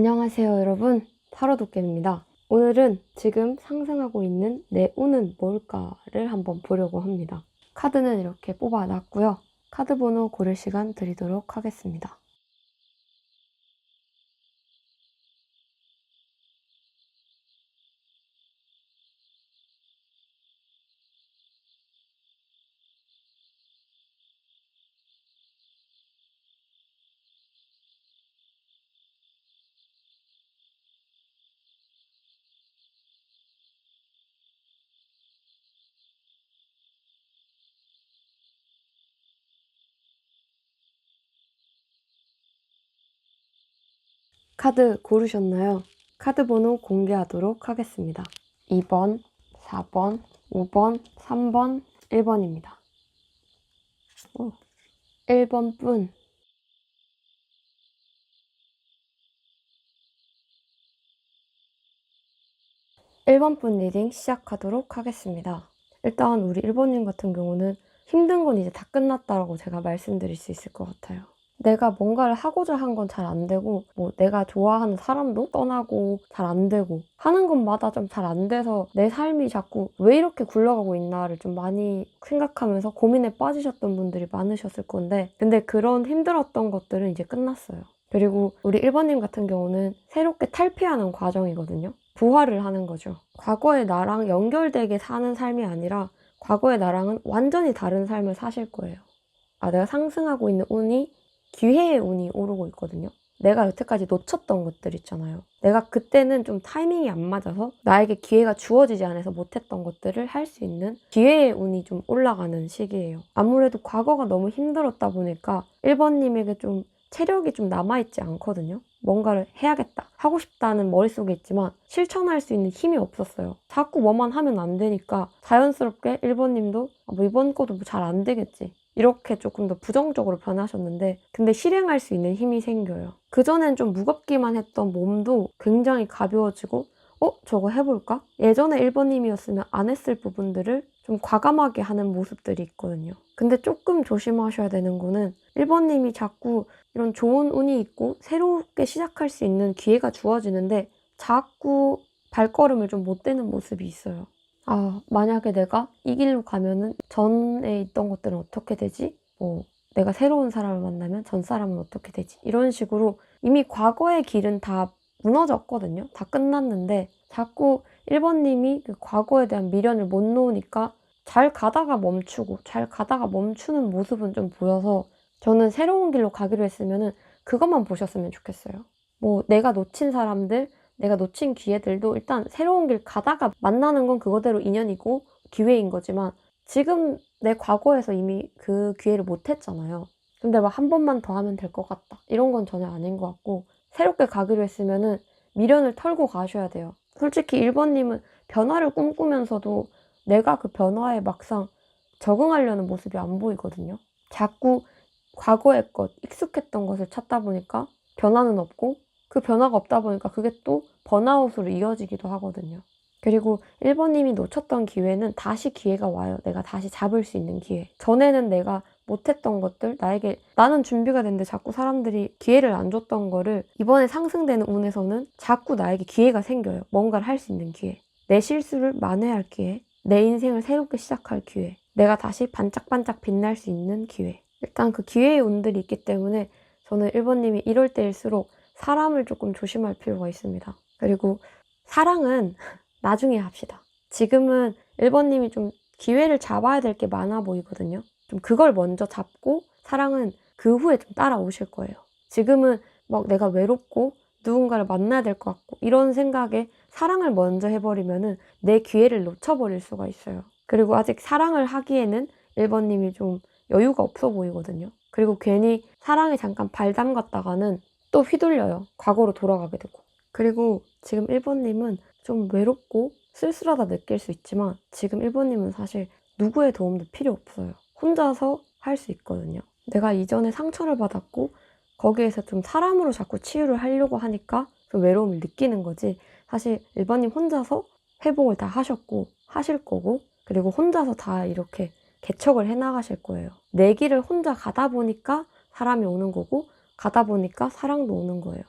안녕하세요 여러분, 타로도깨입니다. 오늘은 지금 상승하고 있는 내 운은 뭘까를 한번 보려고 합니다. 카드는 이렇게 뽑아놨고요. 카드 번호 고를 시간 드리도록 하겠습니다. 카드 고르셨나요? 카드 번호 공개하도록 하겠습니다. 2번, 4번, 5번, 3번, 1번입니다. 1번 분. 1번 분 리딩 시작하도록 하겠습니다. 일단 우리 1번님 같은 경우는 힘든 건 이제 다 끝났다라고 제가 말씀드릴 수 있을 것 같아요. 내가 뭔가를 하고자 한 건 잘 안 되고, 내가 좋아하는 사람도 떠나고 잘 안 되고, 하는 것마다 좀 잘 안 돼서 내 삶이 자꾸 왜 이렇게 굴러가고 있나를 좀 많이 생각하면서 고민에 빠지셨던 분들이 많으셨을 건데, 근데 그런 힘들었던 것들은 이제 끝났어요. 그리고 우리 1번님 같은 경우는 새롭게 탈피하는 과정이거든요. 부활을 하는 거죠. 과거의 나랑 연결되게 사는 삶이 아니라 과거의 나랑은 완전히 다른 삶을 사실 거예요. 내가 상승하고 있는 운이 기회의 운이 오르고 있거든요. 내가 여태까지 놓쳤던 것들 있잖아요. 내가 그때는 좀 타이밍이 안 맞아서 나에게 기회가 주어지지 않아서 못했던 것들을 할 수 있는 기회의 운이 좀 올라가는 시기예요. 아무래도 과거가 너무 힘들었다 보니까 1번님에게 좀 체력이 좀 남아있지 않거든요. 뭔가를 해야겠다, 하고 싶다는 머릿속에 있지만 실천할 수 있는 힘이 없었어요. 자꾸 뭐만 하면 안 되니까 자연스럽게 1번님도 이번 거도 잘 안 되겠지, 이렇게 조금 더 부정적으로 변하셨는데, 근데 실행할 수 있는 힘이 생겨요. 그전엔 좀 무겁기만 했던 몸도 굉장히 가벼워지고 저거 해볼까? 예전에 1번님이었으면 안 했을 부분들을 좀 과감하게 하는 모습들이 있거든요. 근데 조금 조심하셔야 되는 거는 1번님이 자꾸 이런 좋은 운이 있고 새롭게 시작할 수 있는 기회가 주어지는데 자꾸 발걸음을 좀 못 떼는 모습이 있어요. 만약에 내가 이 길로 가면은 전에 있던 것들은 어떻게 되지? 내가 새로운 사람을 만나면 전 사람은 어떻게 되지? 이런 식으로 이미 과거의 길은 다 무너졌거든요. 다 끝났는데 자꾸 1번님이 그 과거에 대한 미련을 못 놓으니까 잘 가다가 멈추고 잘 가다가 멈추는 모습은 좀 보여서, 저는 새로운 길로 가기로 했으면은 그것만 보셨으면 좋겠어요. 내가 놓친 사람들, 내가 놓친 기회들도 일단 새로운 길 가다가 만나는 건 그거대로 인연이고 기회인 거지만, 지금 내 과거에서 이미 그 기회를 못 했잖아요. 근데 막 한 번만 더 하면 될 것 같다, 이런 건 전혀 아닌 것 같고, 새롭게 가기로 했으면은 미련을 털고 가셔야 돼요. 솔직히 1번님은 변화를 꿈꾸면서도 내가 그 변화에 막상 적응하려는 모습이 안 보이거든요. 자꾸 과거의 것, 익숙했던 것을 찾다 보니까 변화는 없고, 그 변화가 없다 보니까 그게 또 번아웃으로 이어지기도 하거든요. 그리고 1번님이 놓쳤던 기회는 다시 기회가 와요. 내가 다시 잡을 수 있는 기회. 전에는 내가 못했던 것들, 나는 준비가 됐는데 자꾸 사람들이 기회를 안 줬던 거를 이번에 상승되는 운에서는 자꾸 나에게 기회가 생겨요. 뭔가를 할 수 있는 기회. 내 실수를 만회할 기회. 내 인생을 새롭게 시작할 기회. 내가 다시 반짝반짝 빛날 수 있는 기회. 일단 그 기회의 운들이 있기 때문에 저는 1번님이 이럴 때일수록 사람을 조금 조심할 필요가 있습니다. 그리고 사랑은 나중에 합시다. 지금은 1번님이 좀 기회를 잡아야 될 게 많아 보이거든요. 좀 그걸 먼저 잡고 사랑은 그 후에 좀 따라오실 거예요. 지금은 막 내가 외롭고 누군가를 만나야 될 것 같고 이런 생각에 사랑을 먼저 해버리면은 내 기회를 놓쳐버릴 수가 있어요. 그리고 아직 사랑을 하기에는 1번님이 좀 여유가 없어 보이거든요. 그리고 괜히 사랑에 잠깐 발 담갔다가는 또 휘둘려요. 과거로 돌아가게 되고. 그리고 지금 1번님은 좀 외롭고 쓸쓸하다 느낄 수 있지만, 지금 1번님은 사실 누구의 도움도 필요 없어요. 혼자서 할 수 있거든요. 내가 이전에 상처를 받았고 거기에서 좀 사람으로 자꾸 치유를 하려고 하니까 그 외로움을 느끼는 거지, 사실 1번님 혼자서 회복을 다 하셨고 하실 거고, 그리고 혼자서 다 이렇게 개척을 해나가실 거예요. 내 길을 혼자 가다 보니까 사람이 오는 거고, 가다 보니까 사랑도 오는 거예요.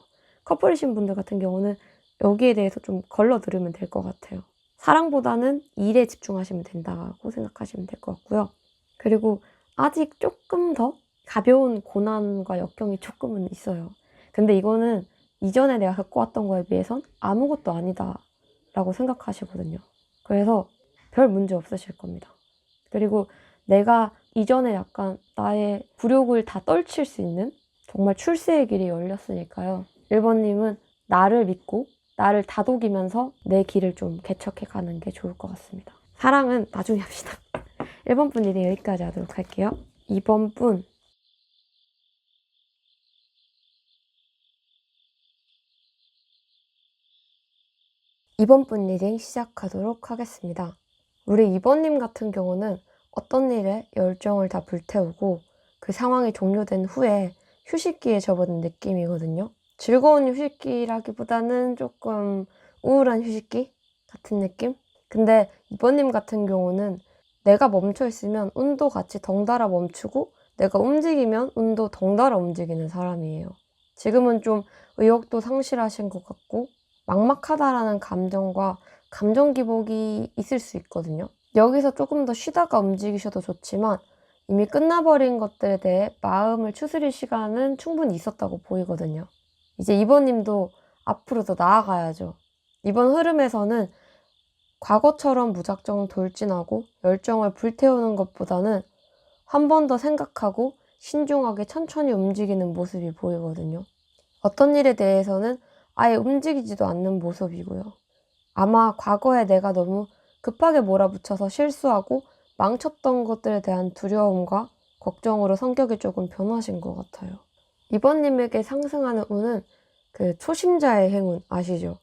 커플이신 분들 같은 경우는 여기에 대해서 좀 걸러 들으면 될 것 같아요. 사랑보다는 일에 집중하시면 된다고 생각하시면 될 것 같고요. 그리고 아직 조금 더 가벼운 고난과 역경이 조금은 있어요. 근데 이거는 이전에 내가 겪어왔던 거에 비해선 아무것도 아니다라고 생각하시거든요. 그래서 별 문제 없으실 겁니다. 그리고 내가 이전에 약간 나의 굴욕을 다 떨칠 수 있는 정말 출세의 길이 열렸으니까요. 1번님은 나를 믿고 나를 다독이면서 내 길을 좀 개척해 가는 게 좋을 것 같습니다. 사랑은 나중에 합시다. 1번 분 리딩 여기까지 하도록 할게요. 2번 분. 2번 분 리딩 시작하도록 하겠습니다. 우리 2번님 같은 경우는 어떤 일에 열정을 다 불태우고 그 상황이 종료된 후에 휴식기에 접어든 느낌이거든요. 즐거운 휴식기라기보다는 조금 우울한 휴식기 같은 느낌? 근데 2번님 같은 경우는 내가 멈춰 있으면 운도 같이 덩달아 멈추고 내가 움직이면 운도 덩달아 움직이는 사람이에요. 지금은 좀 의욕도 상실하신 것 같고 막막하다라는 감정과 감정 기복이 있을 수 있거든요. 여기서 조금 더 쉬다가 움직이셔도 좋지만 이미 끝나버린 것들에 대해 마음을 추스릴 시간은 충분히 있었다고 보이거든요. 이제 2번님도 앞으로 더 나아가야죠. 이번 흐름에서는 과거처럼 무작정 돌진하고 열정을 불태우는 것보다는 한 번 더 생각하고 신중하게 천천히 움직이는 모습이 보이거든요. 어떤 일에 대해서는 아예 움직이지도 않는 모습이고요. 아마 과거에 내가 너무 급하게 몰아붙여서 실수하고 망쳤던 것들에 대한 두려움과 걱정으로 성격이 조금 변하신 것 같아요. 2번님에게 상승하는 운은 그 초심자의 행운 아시죠?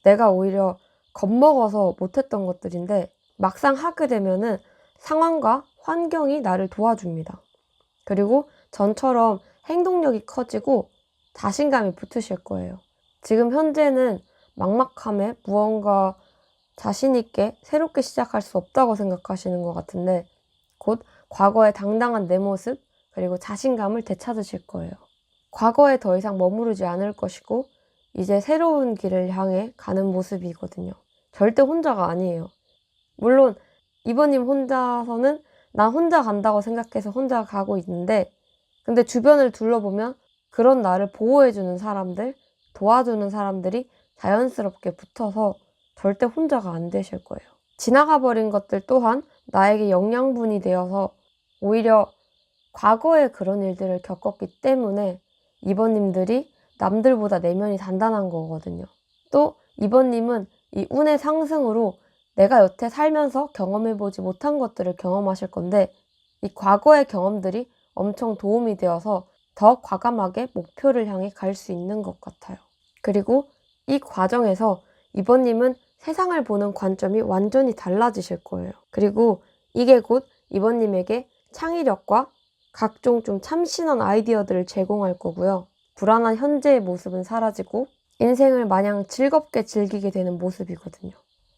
내가 오히려 겁먹어서 못했던 것들인데 막상 하게 되면은 상황과 환경이 나를 도와줍니다. 그리고 전처럼 행동력이 커지고 자신감이 붙으실 거예요. 지금 현재는 막막함에 무언가 자신있게 새롭게 시작할 수 없다고 생각하시는 것 같은데 곧 과거의 당당한 내 모습 그리고 자신감을 되찾으실 거예요. 과거에 더 이상 머무르지 않을 것이고 이제 새로운 길을 향해 가는 모습이거든요. 절대 혼자가 아니에요. 물론 2번님 혼자서는 나 혼자 간다고 생각해서 혼자 가고 있는데 근데 주변을 둘러보면 그런 나를 보호해주는 사람들, 도와주는 사람들이 자연스럽게 붙어서 절대 혼자가 안 되실 거예요. 지나가 버린 것들 또한 나에게 영양분이 되어서 오히려 과거에 그런 일들을 겪었기 때문에 2번님들이 남들보다 내면이 단단한 거거든요. 또 2번님은 이 운의 상승으로 내가 여태 살면서 경험해보지 못한 것들을 경험하실 건데 이 과거의 경험들이 엄청 도움이 되어서 더 과감하게 목표를 향해 갈 수 있는 것 같아요. 그리고 이 과정에서 2번님은 세상을 보는 관점이 완전히 달라지실 거예요. 그리고 이게 곧 2번님에게 창의력과 각종 좀 참신한 아이디어들을 제공할 거고요. 불안한 현재의 모습은 사라지고 인생을 마냥 즐겁게 즐기게 되는 모습이거든요.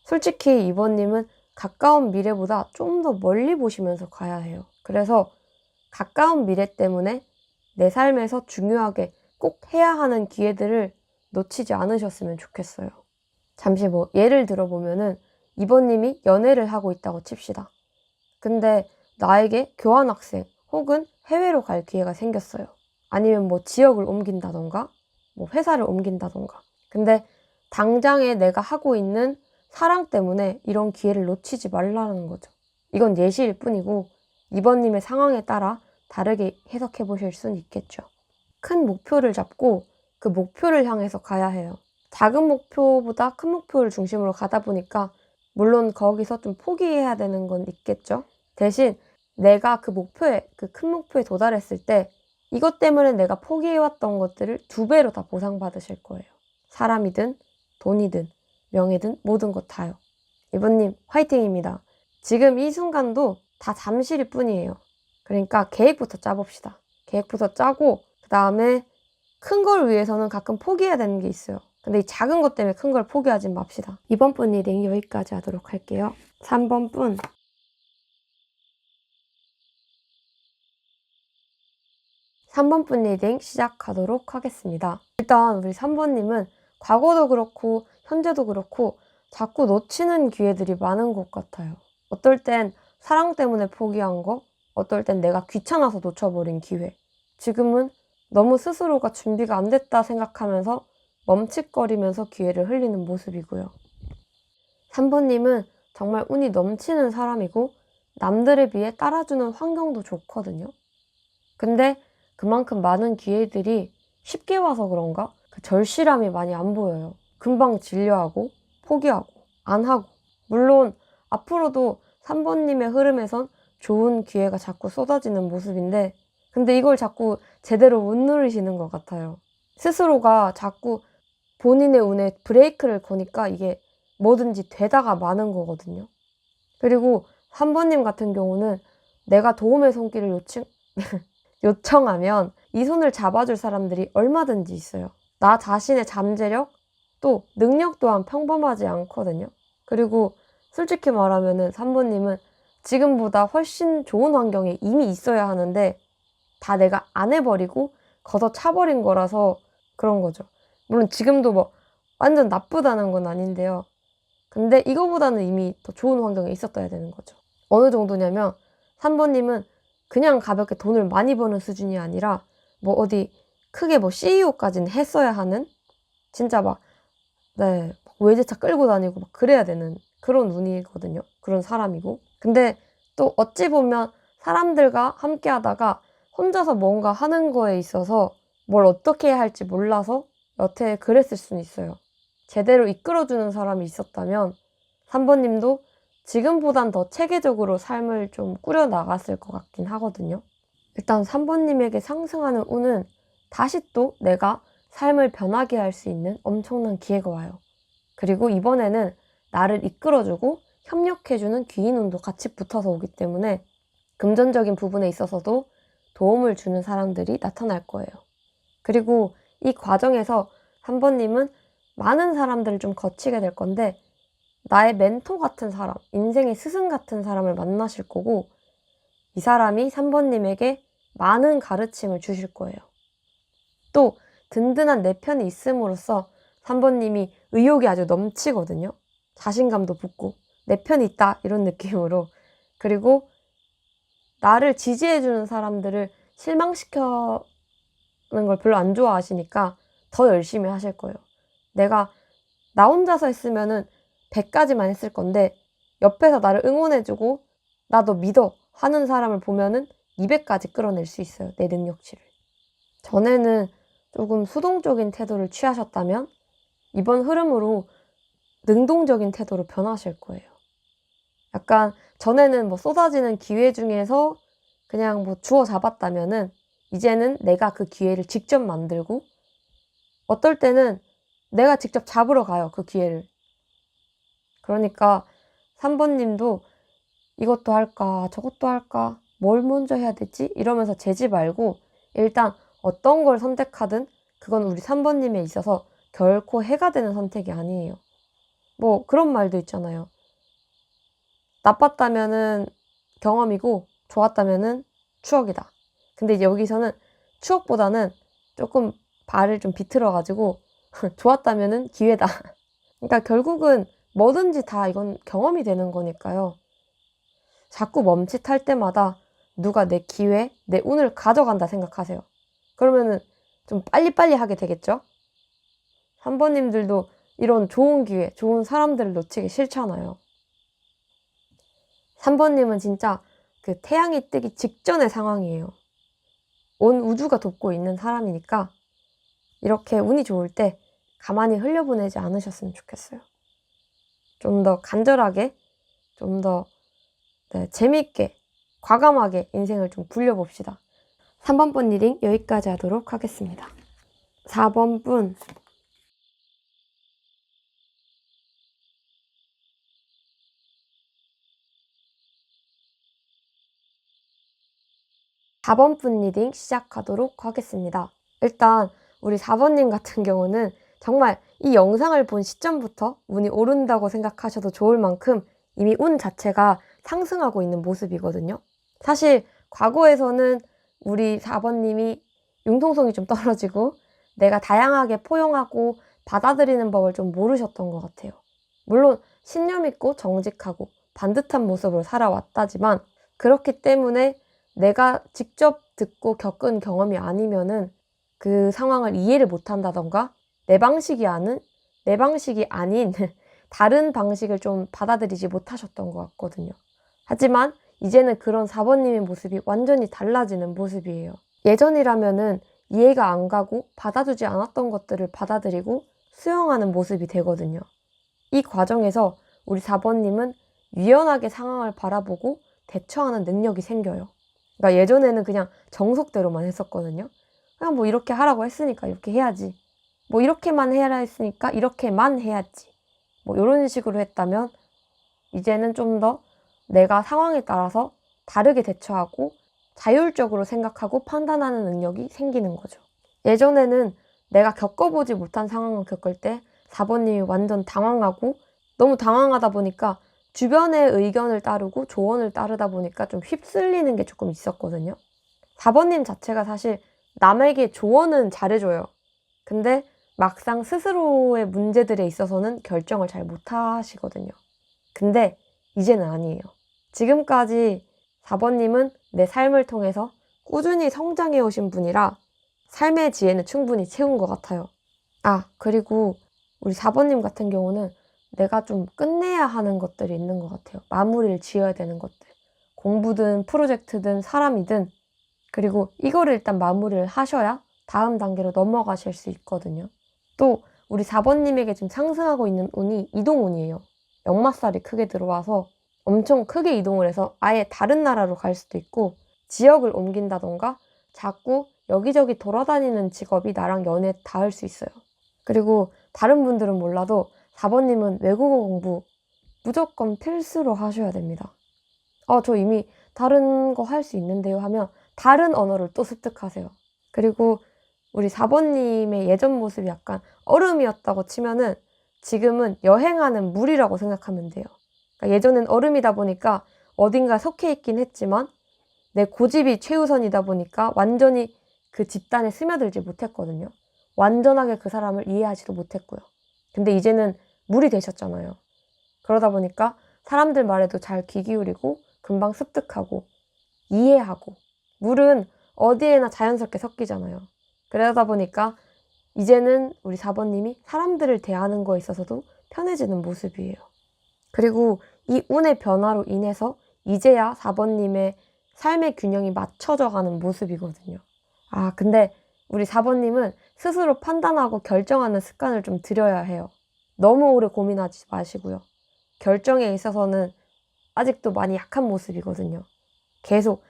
솔직히 2번님은 가까운 미래보다 좀 더 멀리 보시면서 가야 해요. 그래서 가까운 미래 때문에 내 삶에서 중요하게 꼭 해야 하는 기회들을 놓치지 않으셨으면 좋겠어요. 잠시 뭐 예를 들어보면은 2번님이 연애를 하고 있다고 칩시다. 근데 나에게 교환학생 혹은 해외로 갈 기회가 생겼어요. 아니면 뭐 지역을 옮긴다던가 뭐 회사를 옮긴다던가. 근데 당장에 내가 하고 있는 사랑 때문에 이런 기회를 놓치지 말라는 거죠. 이건 예시일 뿐이고 2번님의 상황에 따라 다르게 해석해 보실 수는 있겠죠. 큰 목표를 잡고 그 목표를 향해서 가야 해요. 작은 목표보다 큰 목표를 중심으로 가다 보니까 물론 거기서 좀 포기해야 되는 건 있겠죠. 대신 내가 그 목표에, 그 큰 목표에 도달했을 때 이것 때문에 내가 포기해왔던 것들을 2배로 다 보상받으실 거예요. 사람이든 돈이든 명예든 모든 것 다요. 2번님 화이팅입니다. 지금 이 순간도 다 잠시일 뿐이에요. 그러니까 계획부터 짜봅시다. 계획부터 짜고 그 다음에 큰 걸 위해서는 가끔 포기해야 되는 게 있어요. 근데 이 작은 것 때문에 큰 걸 포기하지 맙시다. 2번 분 리딩 여기까지 하도록 할게요. 3번 분. 3번분 리딩 시작하도록 하겠습니다. 일단 우리 3번님은 과거도 그렇고 현재도 그렇고 자꾸 놓치는 기회들이 많은 것 같아요. 어떨 땐 사랑 때문에 포기한 거, 어떨 땐 내가 귀찮아서 놓쳐버린 기회. 지금은 너무 스스로가 준비가 안 됐다 생각하면서 멈칫거리면서 기회를 흘리는 모습이고요. 3번님은 정말 운이 넘치는 사람이고 남들에 비해 따라주는 환경도 좋거든요. 근데 그만큼 많은 기회들이 쉽게 와서 그런가? 그 절실함이 많이 안 보여요. 금방 질려하고 포기하고 안 하고. 물론 앞으로도 3번님의 흐름에선 좋은 기회가 자꾸 쏟아지는 모습인데 근데 이걸 자꾸 제대로 못 누리시는 것 같아요. 스스로가 자꾸 본인의 운에 브레이크를 거니까 이게 뭐든지 되다가 마는 거거든요. 그리고 3번님 같은 경우는 내가 도움의 손길을 요청하면 이 손을 잡아줄 사람들이 얼마든지 있어요. 나 자신의 잠재력, 또 능력 또한 평범하지 않거든요. 그리고 솔직히 말하면은 3번님은 지금보다 훨씬 좋은 환경에 이미 있어야 하는데 다 내가 안 해버리고 걷어차버린 거라서 그런 거죠. 물론 지금도 뭐 완전 나쁘다는 건 아닌데요. 근데 이거보다는 이미 더 좋은 환경에 있었어야 되는 거죠. 어느 정도냐면 3번님은 그냥 가볍게 돈을 많이 버는 수준이 아니라 뭐 어디 크게 뭐 CEO까지는 했어야 하는 진짜 막 외제차 끌고 다니고 막 그래야 되는 그런 운이거든요. 그런 사람이고. 근데 또 어찌 보면 사람들과 함께 하다가 혼자서 뭔가 하는 거에 있어서 뭘 어떻게 해야 할지 몰라서 여태 그랬을 수는 있어요. 제대로 이끌어주는 사람이 있었다면 3번님도 지금보단 더 체계적으로 삶을 좀 꾸려나갔을 것 같긴 하거든요. 일단 3번님에게 상승하는 운은 다시 또 내가 삶을 변하게 할 수 있는 엄청난 기회가 와요. 그리고 이번에는 나를 이끌어주고 협력해주는 귀인 운도 같이 붙어서 오기 때문에 금전적인 부분에 있어서도 도움을 주는 사람들이 나타날 거예요. 그리고 이 과정에서 3번님은 많은 사람들을 좀 거치게 될 건데 나의 멘토 같은 사람, 인생의 스승 같은 사람을 만나실 거고 이 사람이 3번님에게 많은 가르침을 주실 거예요. 또 든든한 내 편이 있음으로써 3번님이 의욕이 아주 넘치거든요. 자신감도 붙고 내 편이 있다 이런 느낌으로. 그리고 나를 지지해주는 사람들을 실망시키는 걸 별로 안 좋아하시니까 더 열심히 하실 거예요. 내가 나 혼자서 했으면은 100까지만 했을 건데 옆에서 나를 응원해주고 나도 믿어 하는 사람을 보면은 200까지 끌어낼 수 있어요. 내 능력치를. 전에는 조금 수동적인 태도를 취하셨다면 이번 흐름으로 능동적인 태도로 변하실 거예요. 약간 전에는 뭐 쏟아지는 기회 중에서 그냥 뭐 주워 잡았다면은 이제는 내가 그 기회를 직접 만들고 어떨 때는 내가 직접 잡으러 가요. 그 기회를. 그러니까 3번님도 이것도 할까 저것도 할까 뭘 먼저 해야 되지? 이러면서 재지 말고 일단 어떤 걸 선택하든 그건 우리 3번님에 있어서 결코 해가 되는 선택이 아니에요. 뭐 그런 말도 있잖아요. 나빴다면은 경험이고 좋았다면은 추억이다. 근데 이제 여기서는 추억보다는 조금 발을 좀 비틀어가지고 좋았다면은 기회다. 그러니까 결국은 뭐든지 다 이건 경험이 되는 거니까요. 자꾸 멈칫할 때마다 누가 내 기회, 내 운을 가져간다 생각하세요. 그러면은 좀 빨리빨리 하게 되겠죠? 3번님들도 이런 좋은 기회, 좋은 사람들을 놓치기 싫잖아요. 3번님은 진짜 그 태양이 뜨기 직전의 상황이에요. 온 우주가 돕고 있는 사람이니까 이렇게 운이 좋을 때 가만히 흘려보내지 않으셨으면 좋겠어요. 좀 더 간절하게, 좀 더 재미있게, 과감하게 인생을 좀 굴려봅시다. 3번 분 리딩 여기까지 하도록 하겠습니다. 4번 분. 4번 분 리딩 시작하도록 하겠습니다. 일단 우리 4번님 같은 경우는 정말 이 영상을 본 시점부터 운이 오른다고 생각하셔도 좋을 만큼 이미 운 자체가 상승하고 있는 모습이거든요. 사실 과거에서는 우리 4번님이 융통성이 좀 떨어지고 내가 다양하게 포용하고 받아들이는 법을 좀 모르셨던 것 같아요. 물론 신념 있고 정직하고 반듯한 모습으로 살아왔다지만 그렇기 때문에 내가 직접 듣고 겪은 경험이 아니면은 그 상황을 이해를 못한다던가 내 방식이 아닌 다른 방식을 좀 받아들이지 못하셨던 것 같거든요. 하지만 이제는 그런 4번님의 모습이 완전히 달라지는 모습이에요. 예전이라면은 이해가 안 가고 받아주지 않았던 것들을 받아들이고 수용하는 모습이 되거든요. 이 과정에서 우리 4번님은 유연하게 상황을 바라보고 대처하는 능력이 생겨요. 그러니까 예전에는 그냥 정석대로만 했었거든요. 그냥 뭐 이렇게 하라고 했으니까 이렇게 해야지. 뭐 이렇게만 해야 했으니까 이렇게만 해야지. 뭐 이런 식으로 했다면 이제는 좀 더 내가 상황에 따라서 다르게 대처하고 자율적으로 생각하고 판단하는 능력이 생기는 거죠. 예전에는 내가 겪어보지 못한 상황을 겪을 때 4번님이 완전 당황하고 너무 당황하다 보니까 주변의 의견을 따르고 조언을 따르다 보니까 좀 휩쓸리는 게 조금 있었거든요. 4번님 자체가 사실 남에게 조언은 잘해줘요. 근데 막상 스스로의 문제들에 있어서는 결정을 잘 못하시거든요. 근데 이제는 아니에요. 지금까지 4번님은 내 삶을 통해서 꾸준히 성장해 오신 분이라 삶의 지혜는 충분히 채운 것 같아요. 그리고 우리 4번님 같은 경우는 내가 좀 끝내야 하는 것들이 있는 것 같아요. 마무리를 지어야 되는 것들. 공부든 프로젝트든 사람이든 그리고 이거를 일단 마무리를 하셔야 다음 단계로 넘어가실 수 있거든요. 또 우리 4번님에게 지금 상승하고 있는 운이 이동운이에요. 역마살이 크게 들어와서 엄청 크게 이동을 해서 아예 다른 나라로 갈 수도 있고 지역을 옮긴다던가 자꾸 여기저기 돌아다니는 직업이 나랑 연에 닿을 수 있어요. 그리고 다른 분들은 몰라도 4번님은 외국어 공부 무조건 필수로 하셔야 됩니다. 저 이미 다른 거 할 수 있는데요 하면 다른 언어를 또 습득하세요. 그리고 우리 4번님의 예전 모습이 약간 얼음이었다고 치면은 지금은 여행하는 물이라고 생각하면 돼요. 그러니까 예전엔 얼음이다 보니까 어딘가 속해 있긴 했지만 내 고집이 최우선이다 보니까 완전히 그 집단에 스며들지 못했거든요. 완전하게 그 사람을 이해하지도 못했고요. 근데 이제는 물이 되셨잖아요. 그러다 보니까 사람들 말에도 잘 귀 기울이고 금방 습득하고 이해하고 물은 어디에나 자연스럽게 섞이잖아요. 그러다 보니까 이제는 우리 4번님이 사람들을 대하는 거에 있어서도 편해지는 모습이에요. 그리고 이 운의 변화로 인해서 이제야 4번님의 삶의 균형이 맞춰져 가는 모습이거든요. 근데 우리 4번님은 스스로 판단하고 결정하는 습관을 좀 들여야 해요. 너무 오래 고민하지 마시고요. 결정에 있어서는 아직도 많이 약한 모습이거든요. 계속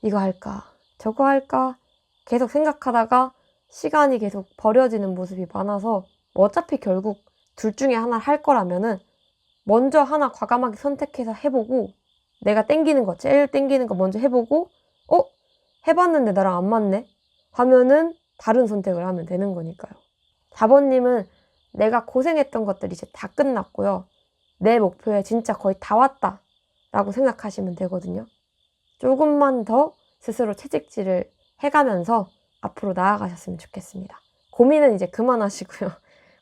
이거 할까, 저거 할까 계속 생각하다가 시간이 계속 버려지는 모습이 많아서 어차피 결국 둘 중에 하나를 할 거라면은 먼저 하나 과감하게 선택해서 해보고 내가 제일 땡기는 거 먼저 해보고 해봤는데 나랑 안 맞네? 하면은 다른 선택을 하면 되는 거니까요. 4번님은 내가 고생했던 것들이 이제 다 끝났고요. 내 목표에 진짜 거의 다 왔다 라고 생각하시면 되거든요. 조금만 더 스스로 채찍질을 해가면서 앞으로 나아가셨으면 좋겠습니다. 고민은 이제 그만하시고요.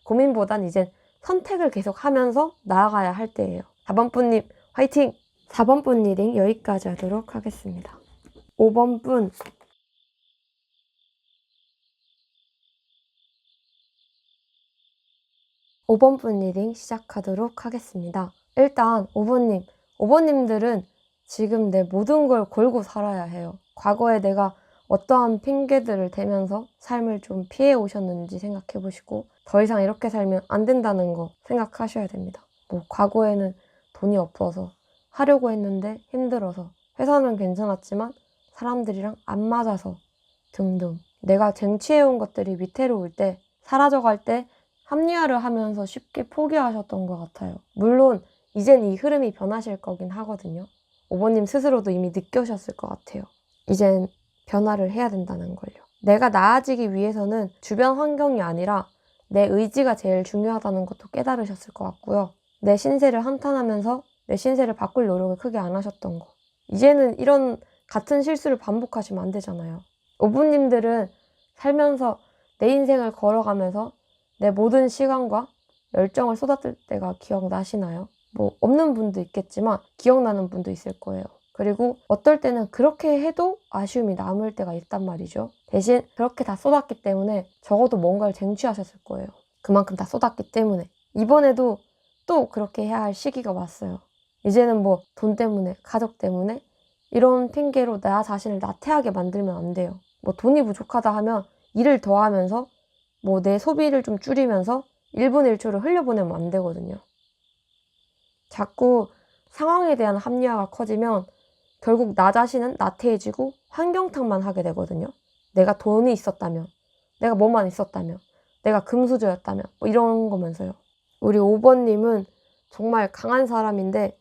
고민보단 이제 선택을 계속 하면서 나아가야 할 때예요. 4번 분님 화이팅! 4번 분 리딩 여기까지 하도록 하겠습니다. 5번 분 5번 분 리딩 시작하도록 하겠습니다. 일단 5번님들은 지금 내 모든 걸 걸고 살아야 해요. 과거에 내가 어떠한 핑계들을 대면서 삶을 좀 피해 오셨는지 생각해 보시고 더 이상 이렇게 살면 안 된다는 거 생각하셔야 됩니다. 과거에는 돈이 없어서 하려고 했는데 힘들어서 회사는 괜찮았지만 사람들이랑 안 맞아서 등등 내가 쟁취해온 것들이 위태로울 때 사라져갈 때 합리화를 하면서 쉽게 포기하셨던 것 같아요. 물론 이젠 이 흐름이 변하실 거긴 하거든요. 5번님 스스로도 이미 느끼셨을 것 같아요. 이젠 변화를 해야 된다는 걸요. 내가 나아지기 위해서는 주변 환경이 아니라 내 의지가 제일 중요하다는 것도 깨달으셨을 것 같고요. 내 신세를 한탄하면서 내 신세를 바꿀 노력을 크게 안 하셨던 거. 이제는 이런 같은 실수를 반복하시면 안 되잖아요. 5번님들은 살면서 내 인생을 걸어가면서 내 모든 시간과 열정을 쏟았을 때가 기억나시나요? 뭐 없는 분도 있겠지만 기억나는 분도 있을 거예요. 그리고 어떨 때는 그렇게 해도 아쉬움이 남을 때가 있단 말이죠. 대신 그렇게 다 쏟았기 때문에 적어도 뭔가를 쟁취하셨을 거예요. 그만큼 다 쏟았기 때문에. 이번에도 또 그렇게 해야 할 시기가 왔어요. 이제는 뭐 돈 때문에, 가족 때문에 이런 핑계로 나 자신을 나태하게 만들면 안 돼요. 뭐 돈이 부족하다 하면 일을 더 하면서 뭐 내 소비를 좀 줄이면서 1분 1초를 흘려보내면 안 되거든요. 자꾸 상황에 대한 합리화가 커지면 결국 나 자신은 나태해지고 환경탓만 하게 되거든요. 내가 돈이 있었다면, 내가 뭐만 있었다면, 내가 금수저였다면 뭐 이런 거면서요. 우리 5번님은 정말 강한 사람인데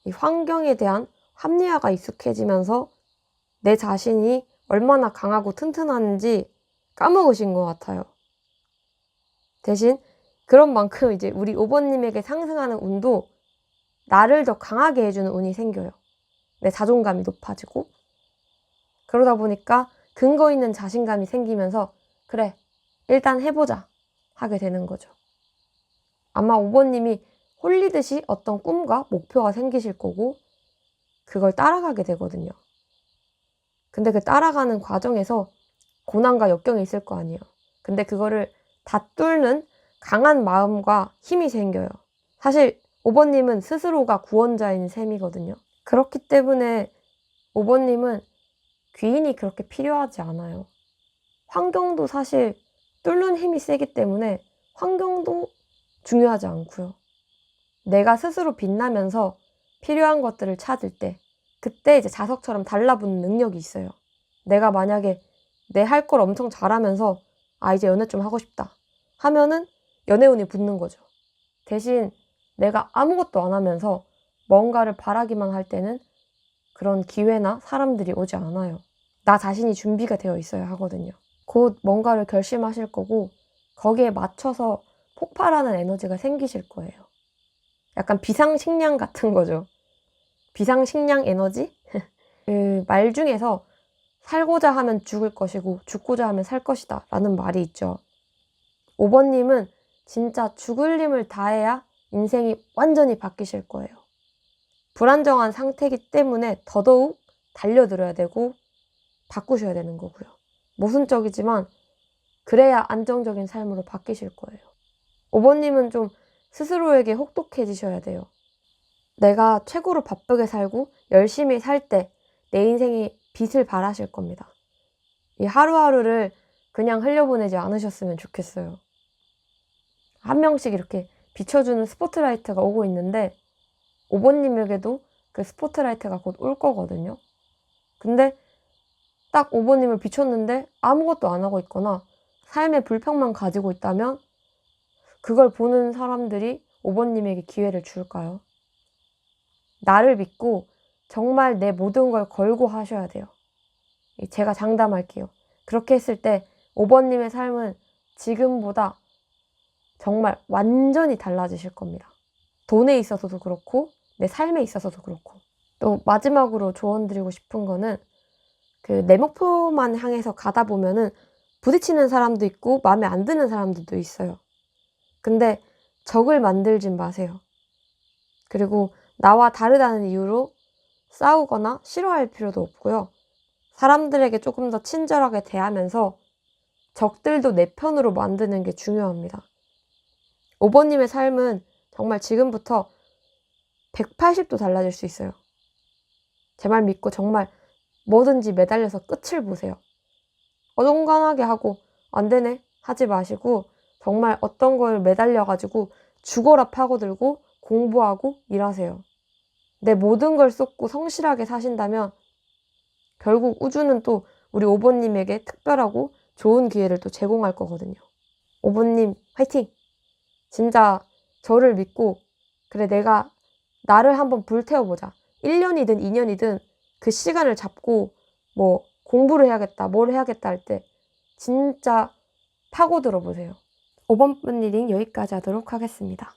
이 환경에 대한 합리화가 익숙해지면서 내 자신이 얼마나 강하고 튼튼한지 까먹으신 것 같아요. 대신 그런 만큼 이제 우리 5번님에게 상승하는 운도 나를 더 강하게 해주는 운이 생겨요. 내 자존감이 높아지고 그러다 보니까 근거 있는 자신감이 생기면서 그래 일단 해보자 하게 되는 거죠. 아마 5번님이 홀리듯이 어떤 꿈과 목표가 생기실 거고 그걸 따라가게 되거든요. 근데 그 따라가는 과정에서 고난과 역경이 있을 거 아니에요. 근데 그거를 다 뚫는 강한 마음과 힘이 생겨요. 사실 5번님은 스스로가 구원자인 셈이거든요. 그렇기 때문에 5번님은 귀인이 그렇게 필요하지 않아요. 환경도 사실 뚫는 힘이 세기 때문에 환경도 중요하지 않고요. 내가 스스로 빛나면서 필요한 것들을 찾을 때 그때 이제 자석처럼 달라붙는 능력이 있어요. 내가 만약에 내 할 걸 엄청 잘하면서 아 이제 연애 좀 하고 싶다 하면은 연애운이 붙는 거죠. 대신 내가 아무것도 안 하면서 뭔가를 바라기만 할 때는 그런 기회나 사람들이 오지 않아요. 나 자신이 준비가 되어 있어야 하거든요. 곧 뭔가를 결심하실 거고 거기에 맞춰서 폭발하는 에너지가 생기실 거예요. 약간 비상식량 같은 거죠. 비상식량 에너지? 그 말 중에서 살고자 하면 죽을 것이고 죽고자 하면 살 것이다 라는 말이 있죠. 5번님은 진짜 죽을 힘을 다해야 인생이 완전히 바뀌실 거예요. 불안정한 상태이기 때문에 더더욱 달려들어야 되고 바꾸셔야 되는 거고요. 모순적이지만 그래야 안정적인 삶으로 바뀌실 거예요. 5번님은 좀 스스로에게 혹독해지셔야 돼요. 내가 최고로 바쁘게 살고 열심히 살 때 내 인생이 빛을 발하실 겁니다. 이 하루하루를 그냥 흘려보내지 않으셨으면 좋겠어요. 한 명씩 이렇게 비춰주는 스포트라이트가 오고 있는데 5번님에게도 그 스포트라이트가 곧 올 거거든요. 근데 딱 5번님을 비췄는데 아무것도 안 하고 있거나 삶의 불평만 가지고 있다면 그걸 보는 사람들이 5번님에게 기회를 줄까요? 나를 믿고 정말 내 모든 걸 걸고 하셔야 돼요. 제가 장담할게요. 그렇게 했을 때 5번님의 삶은 지금보다 정말 완전히 달라지실 겁니다. 돈에 있어서도 그렇고 내 삶에 있어서도 그렇고. 또 마지막으로 조언 드리고 싶은 거는 내 목표만 향해서 가다 보면은 부딪히는 사람도 있고 마음에 안 드는 사람들도 있어요. 근데 적을 만들진 마세요. 그리고 나와 다르다는 이유로 싸우거나 싫어할 필요도 없고요. 사람들에게 조금 더 친절하게 대하면서 적들도 내 편으로 만드는 게 중요합니다. 5번님의 삶은 정말 지금부터 180도 달라질 수 있어요. 제 말 믿고 정말 뭐든지 매달려서 끝을 보세요. 어중간하게 하고 안 되네 하지 마시고 정말 어떤 걸 매달려가지고 죽어라 파고들고 공부하고 일하세요. 내 모든 걸 쏟고 성실하게 사신다면 결국 우주는 또 우리 5번님에게 특별하고 좋은 기회를 또 제공할 거거든요. 5번님 화이팅! 진짜 저를 믿고 그래 내가 나를 한번 불태워보자. 1년이든 2년이든 그 시간을 잡고 뭐 공부를 해야겠다 뭘 해야겠다 할 때 진짜 파고들어 보세요. 5번 분 리딩 여기까지 하도록 하겠습니다.